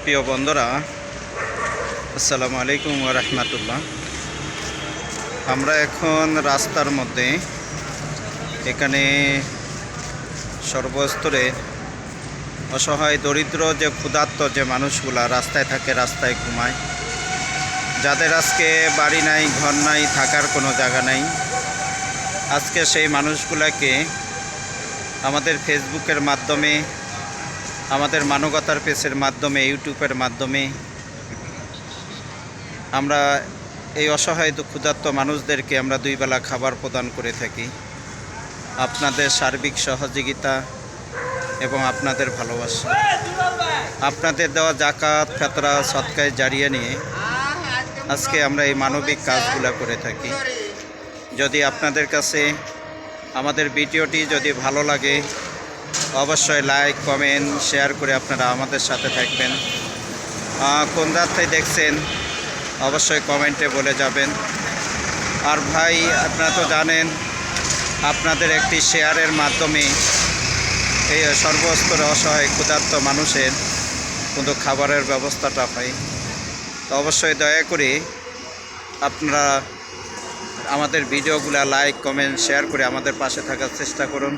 প্রিয় বন্ধুরা, আসসালামু আলাইকুম ওয়া রাহমাতুল্লাহ। আমরা এখন রাস্তার মধ্যে, এখানে সর্বস্তরে অসহায় দরিদ্র যে ক্ষুধার্ত যে মানুষগুলা রাস্তায় থাকে, রাস্তায় ঘুমায়, যাদের আজকে বাড়ি নাই, ঘর নাই, থাকার কোনো জায়গা নাই, আজকে সেই মানুষগুলাকে আমাদের ফেসবুকের মাধ্যমে, আমাদের মানবতার পেজের মাধ্যমে, ইউটিউবের মাধ্যমে আমরা এই অসহায় ক্ষুধার্ত মানুষদেরকে আমরা দুই বেলা খাবার প্রদান করে থাকি। আপনাদের সার্বিক সহযোগিতা এবং আপনাদের ভালোবাসা, আপনাদের দেওয়া জাকাত, ফিতরা, সদকায়ে জারিয়া নিয়ে আজকে আমরা এই মানবিক কাজগুলো করে থাকি। যদি আপনাদের কাছে আমাদের ভিডিওটি যদি ভালো লাগে, অবশ্যই লাইক, কমেন্ট, শেয়ার করে আপনারা আমাদের সাথে থাকবেন। কোন রাস্তায় দেখছেন অবশ্যই কমেন্টে বলে যাবেন। আর ভাই, আপনারা তো জানেন, আপনাদের একটি শেয়ারের মাধ্যমে এই সর্বস্তরে অসহায় ক্ষুধার্ত মানুষের কিন্তু খাবারের ব্যবস্থাটা হয়। তো অবশ্যই দয়া করে আপনারা আমাদের ভিডিওগুলো লাইক, কমেন্ট, শেয়ার করে আমাদের পাশে থাকার চেষ্টা করুন।